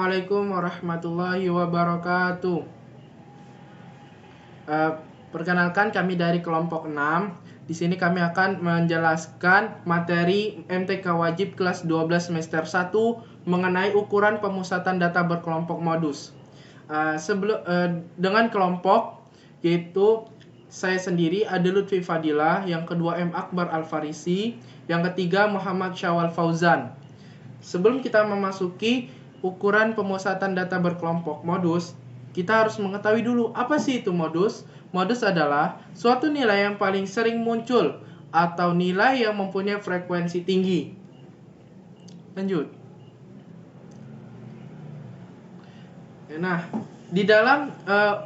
Assalamualaikum warahmatullahi wabarakatuh. Perkenalkan, kami dari kelompok 6. Di sini kami akan menjelaskan materi MTK wajib kelas 12 semester 1 mengenai ukuran pemusatan data berkelompok modus. Dengan kelompok yaitu saya sendiri Ade Lutfi Fadilah, yang kedua M. Akbar Al-Farisi, yang ketiga Muhammad Syawal Fauzan. Sebelum kita memasuki ukuran pemusatan data berkelompok modus, kita harus mengetahui dulu apa sih itu modus. Modus adalah suatu nilai yang paling sering muncul atau nilai yang mempunyai frekuensi tinggi. Lanjut. Nah, di dalam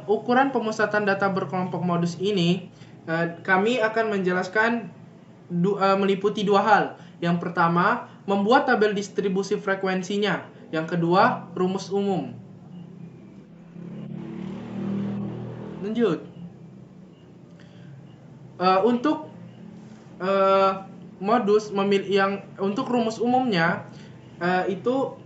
ukuran pemusatan data berkelompok modus ini, kami akan menjelaskan meliputi dua hal. Yang pertama, membuat tabel distribusi frekuensinya. Yang kedua, rumus umum. Lanjut. Untuk modus untuk rumus umumnya, itu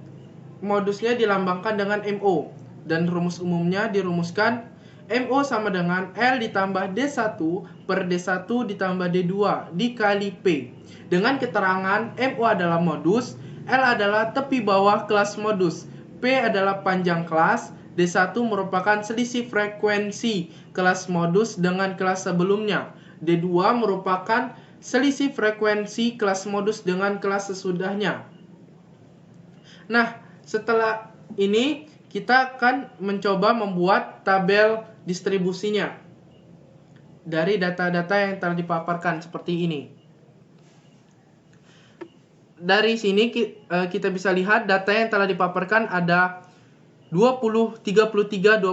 modusnya dilambangkan dengan MO, dan rumus umumnya dirumuskan MO sama dengan L ditambah D1 per D1 ditambah D2 dikali P. Dengan keterangan MO adalah modus, L adalah tepi bawah kelas modus, P adalah panjang kelas, D1 merupakan selisih frekuensi kelas modus dengan kelas sebelumnya, D2 merupakan selisih frekuensi kelas modus dengan kelas sesudahnya. Nah, setelah ini kita akan mencoba membuat tabel distribusinya dari data-data yang telah dipaparkan seperti ini. Dari sini kita bisa lihat data yang telah dipaparkan ada 20, 33, 21,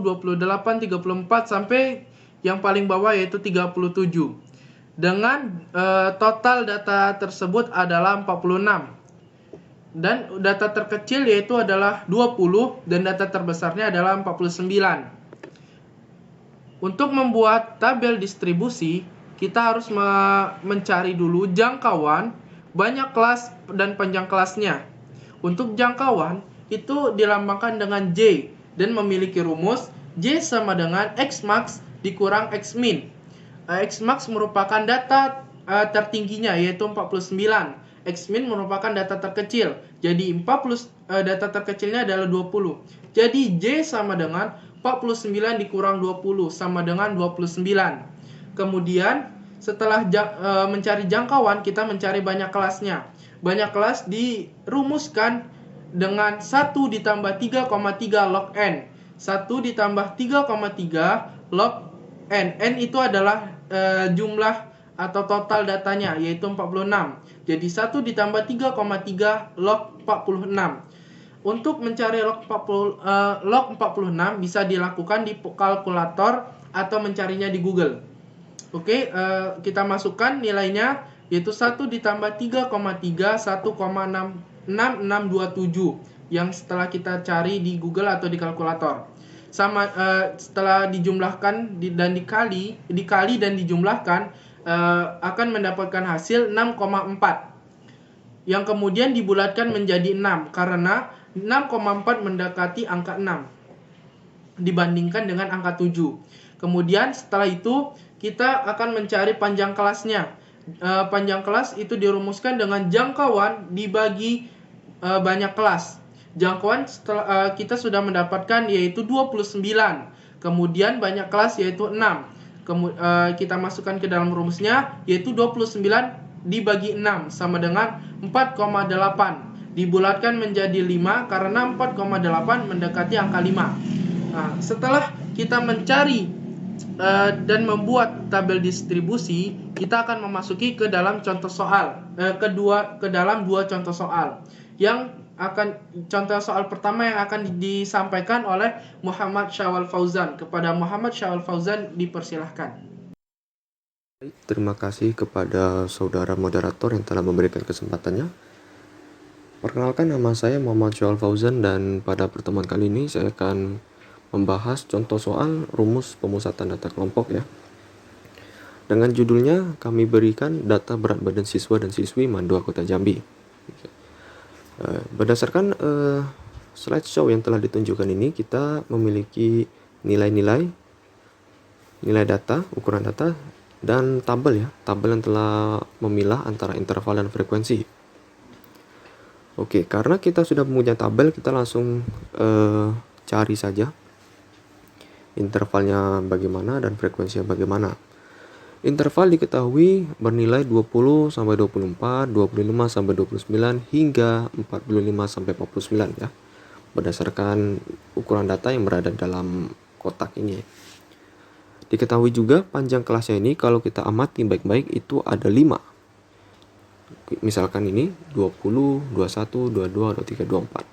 28, 34 sampai yang paling bawah yaitu 37. Dengan total data tersebut adalah 46. Dan data terkecil yaitu adalah 20 dan data terbesarnya adalah 49. Untuk membuat tabel distribusi, kita harus mencari dulu jangkauan, banyak kelas, dan panjang kelasnya. Untuk jangkauan, itu dilambangkan dengan J dan memiliki rumus J sama dengan X max dikurang X min. X max merupakan data tertingginya yaitu 49. X min merupakan data terkecil. Jadi data terkecilnya adalah 20. Jadi J sama dengan 49 dikurang 20 sama dengan 29. Kemudian setelah mencari jangkauan, kita mencari banyak kelasnya. Banyak kelas dirumuskan dengan 1 ditambah 3,3 log N. 1 ditambah 3,3 log N. N itu adalah jumlah atau total datanya, yaitu 46. Jadi 1 ditambah 3,3 log 46. Untuk mencari log 46 bisa dilakukan di kalkulator atau mencarinya di Google. Oke, kita masukkan nilainya, yaitu 1 ditambah 3,3 1,6627 yang setelah kita cari di Google atau di kalkulator. Setelah dijumlahkan dan dikali dan dijumlahkan, akan mendapatkan hasil 6,4 yang kemudian dibulatkan menjadi 6 karena 6,4 mendekati angka 6 dibandingkan dengan angka 7. Kemudian setelah itu kita akan mencari panjang kelasnya. Panjang kelas itu dirumuskan dengan jangkauan dibagi banyak kelas. Jangkauan kita sudah mendapatkan yaitu 29. Kemudian banyak kelas yaitu 6. Kita masukkan ke dalam rumusnya yaitu 29 dibagi 6 sama dengan 4,8. Dibulatkan menjadi 5 karena 4,8 mendekati angka 5. Nah, setelah kita mencari dan membuat tabel distribusi, kita akan memasuki ke dalam contoh soal ke dalam dua contoh soal. Contoh soal pertama yang akan disampaikan oleh Muhammad Syawal Fauzan. Kepada Muhammad Syawal Fauzan dipersilahkan. Terima kasih kepada saudara moderator yang telah memberikan kesempatannya. Perkenalkan, nama saya Muhammad Syawal Fauzan, dan pada pertemuan kali ini saya akan membahas contoh soal rumus pemusatan data kelompok ya. Dengan judulnya kami berikan data berat badan siswa dan siswi MAN 2 Kota Jambi. Berdasarkan slideshow yang telah ditunjukkan ini kita memiliki nilai data, ukuran data, dan tabel ya, tabel yang telah memilah antara interval dan frekuensi. Oke, karena kita sudah punya tabel, kita langsung cari saja intervalnya bagaimana dan frekuensinya bagaimana. Interval diketahui bernilai 20 sampai 24, 25 sampai 29 hingga 45 sampai 49 ya. Berdasarkan ukuran data yang berada dalam kotak ini. Diketahui juga panjang kelasnya ini kalau kita amati baik-baik itu ada 5. Misalkan ini 20, 21, 22, 23, 24.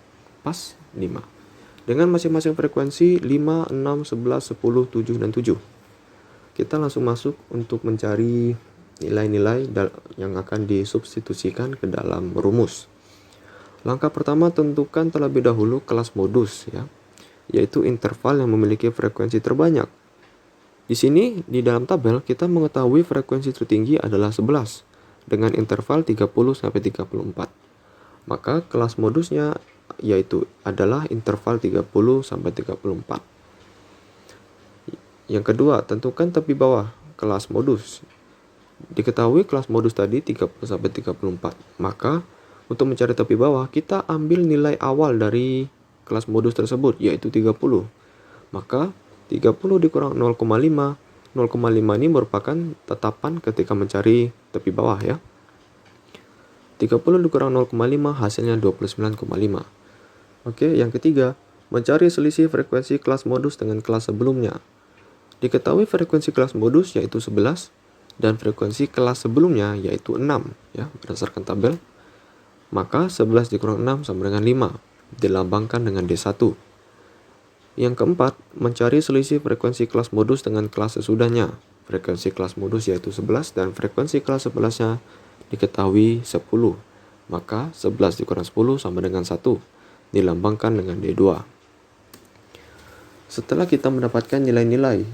Pas 5. Dengan masing-masing frekuensi 5, 6, 11, 10, 7, dan 7. Kita langsung masuk untuk mencari nilai-nilai yang akan disubstitusikan ke dalam rumus. Langkah pertama, tentukan terlebih dahulu kelas modus ya, yaitu interval yang memiliki frekuensi terbanyak. Di sini di dalam tabel kita mengetahui frekuensi tertinggi adalah 11 dengan interval 30 sampai 34. Maka kelas modusnya yaitu adalah interval 30 sampai 34. Yang kedua, tentukan tepi bawah kelas modus. Diketahui kelas modus tadi 30 sampai 34. Maka untuk mencari tepi bawah kita ambil nilai awal dari kelas modus tersebut yaitu 30. Maka 30 dikurang 0,5. 0,5 ini merupakan tetapan ketika mencari tepi bawah ya. 30 dikurang 0,5 hasilnya 29,5. Oke, yang ketiga, mencari selisih frekuensi kelas modus dengan kelas sebelumnya. Diketahui frekuensi kelas modus yaitu 11 dan frekuensi kelas sebelumnya yaitu 6 ya, berdasarkan tabel. Maka 11 dikurang 6 sama dengan 5, dilambangkan dengan D1. Yang keempat, mencari selisih frekuensi kelas modus dengan kelas sesudahnya. Frekuensi kelas modus yaitu 11 dan frekuensi kelas 11-nya diketahui 10. Maka 11 dikurang 10 sama dengan 1, dilambangkan dengan D2. Setelah kita mendapatkan nilai-nilai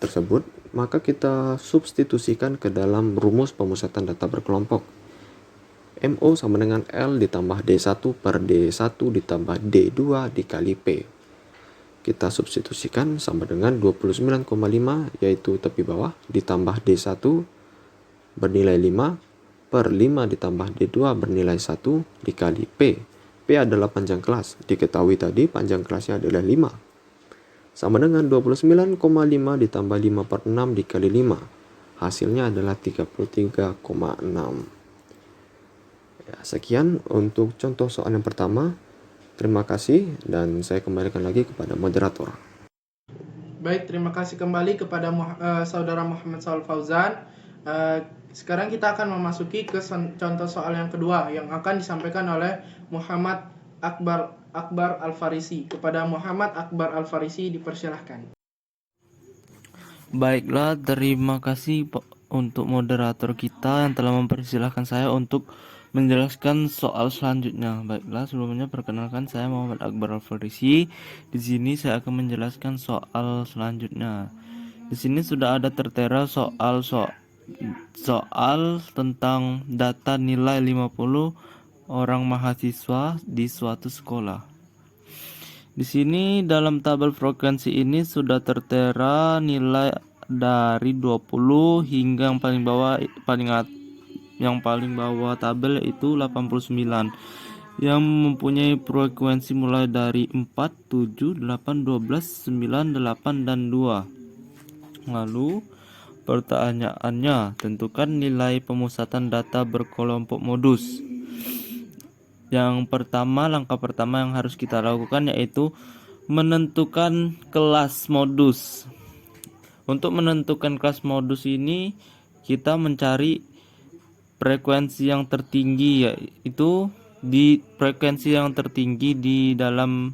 tersebut, maka kita substitusikan ke dalam rumus pemusatan data berkelompok. MO sama dengan L ditambah D1 per D1 ditambah D2 dikali P. Kita substitusikan sama dengan 29,5 yaitu tepi bawah ditambah D1 bernilai 5 per 5 ditambah D2 bernilai 1 dikali P. P adalah panjang kelas. Diketahui tadi panjang kelasnya adalah 5. Sama dengan 29,5 ditambah 5 per 6 dikali 5. Hasilnya adalah 33,6. Ya, sekian untuk contoh soal yang pertama. Terima kasih dan saya kembalikan lagi kepada moderator. Baik, terima kasih kembali kepada Saudara Muhammad Syahrul Fauzan. Sekarang kita akan memasuki ke contoh soal yang kedua yang akan disampaikan oleh Muhammad Akbar Al-Farisi. Kepada Muhammad Akbar Al-Farisi dipersilahkan. Baiklah, terima kasih untuk moderator kita yang telah mempersilahkan saya untuk menjelaskan soal selanjutnya. Baiklah, sebelumnya perkenalkan saya Muhammad Akbar Al-Farisi. Di sini saya akan menjelaskan soal selanjutnya. Di sini sudah ada tertera soal tentang data nilai 50 orang mahasiswa di suatu sekolah. Di sini dalam tabel frekuensi ini sudah tertera nilai dari 20 hingga yang paling bawah tabel yaitu 89 yang mempunyai frekuensi mulai dari 4, 7, 8, 12, 9, 8 dan 2. Lalu pertanyaannya, tentukan nilai pemusatan data berkelompok modus. Langkah pertama yang harus kita lakukan yaitu menentukan kelas modus. Untuk menentukan kelas modus ini kita mencari frekuensi yang tertinggi, yaitu di frekuensi yang tertinggi di dalam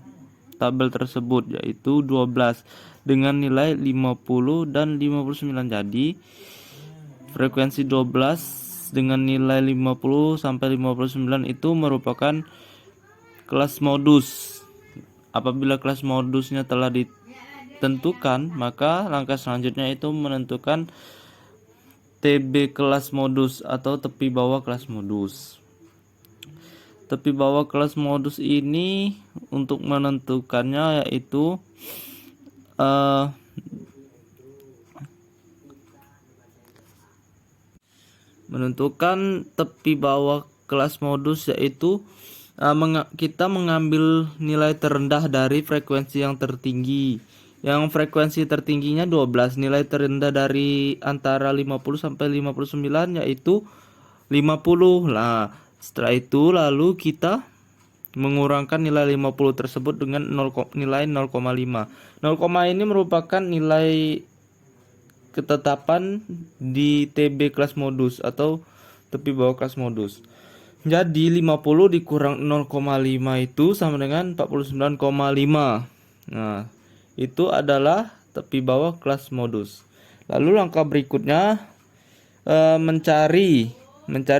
tabel tersebut yaitu 12 dengan nilai 50 dan 59. Jadi frekuensi 12 dengan nilai 50 sampai 59 itu merupakan kelas modus. Apabila kelas modusnya telah ditentukan, maka langkah selanjutnya itu menentukan TB kelas modus atau tepi bawah kelas modus. tepi bawah kelas modus ini untuk menentukannya yaitu menentukan tepi bawah kelas modus yaitu kita mengambil nilai terendah dari frekuensi yang tertinggi. Yang frekuensi tertingginya 12, nilai terendah dari antara 50 sampai 59 yaitu 50. Nah, setelah itu lalu kita mengurangkan nilai 50 tersebut dengan nilai 0,5. 0, ini merupakan nilai ketetapan di TB kelas modus atau tepi bawah kelas modus. Jadi 50 dikurang 0,5 itu sama dengan 49,5. Nah, itu adalah tepi bawah kelas modus. Lalu langkah berikutnya mencari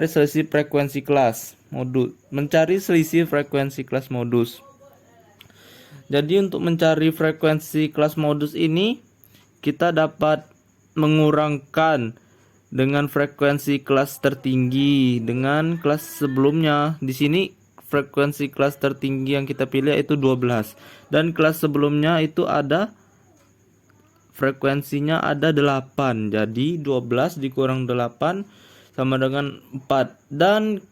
selisih frekuensi kelas modus. Mencari selisih frekuensi kelas modus. Jadi untuk mencari frekuensi kelas modus ini kita dapat mengurangkan dengan frekuensi kelas tertinggi dengan kelas sebelumnya. Di sini frekuensi kelas tertinggi yang kita pilih itu 12 dan kelas sebelumnya itu ada frekuensinya ada 8. Jadi 12 dikurang 8 sama dengan 4 dan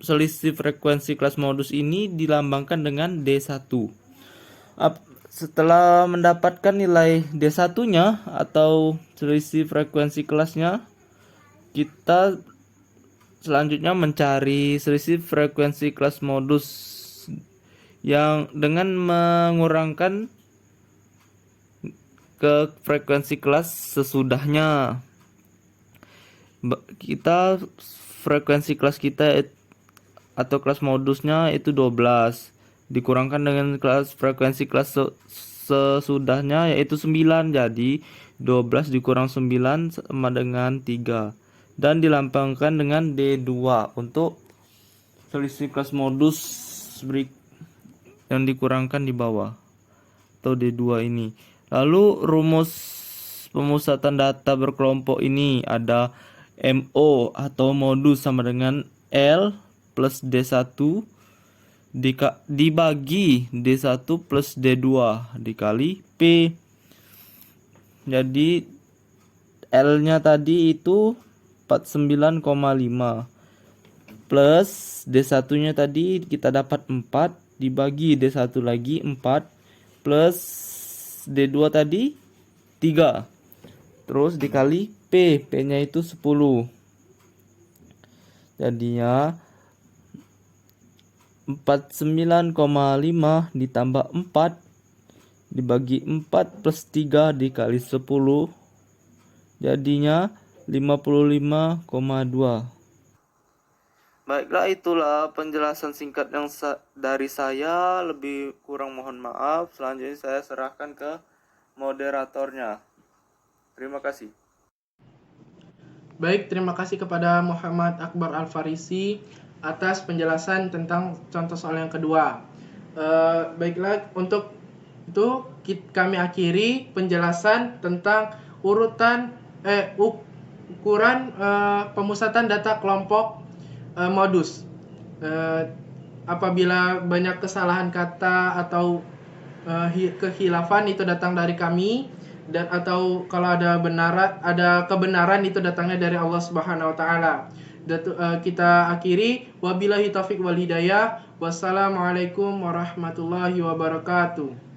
selisih frekuensi kelas modus ini dilambangkan dengan D1. Setelah mendapatkan nilai D1-nya atau selisih frekuensi kelasnya, kita selanjutnya mencari selisih frekuensi kelas modus yang dengan mengurangkan ke frekuensi kelas sesudahnya. Kita frekuensi kelas kita atau kelas modusnya itu 12 dikurangkan dengan frekuensi kelas sesudahnya yaitu 9. Jadi 12 dikurang 9 sama dengan 3 dan dilambangkan dengan D2 untuk selisih kelas modus yang dikurangkan di bawah atau D2 ini. Lalu rumus pemusatan data berkelompok ini ada MO atau modus sama dengan L plus D1 dibagi D1 plus D2 dikali P. Jadi L-nya tadi itu 49,5 plus D1-nya tadi kita dapat 4 dibagi D1 lagi 4 plus D2 tadi 3 terus dikali P. P-nya itu 10. Jadinya 49,5 ditambah 4 dibagi 4 plus 3 dikali 10 jadinya 55,2. Baiklah, itulah penjelasan singkat yang dari saya. Lebih kurang mohon maaf. Selanjutnya saya serahkan ke moderatornya. Terima kasih. Baik, terima kasih kepada Muhammad Akbar Al-Farisi atas penjelasan tentang contoh soal yang kedua. Baiklah, untuk itu kami akhiri penjelasan tentang ukuran pemusatan data kelompok modus. Apabila banyak kesalahan kata atau kehilafan itu datang dari kami, dan atau kalau ada kebenaran itu datangnya dari Allah Subhanahu wa taala. Kita akhiri wabillahi taufik wal hidayah. Wassalamualaikum warahmatullahi wabarakatuh.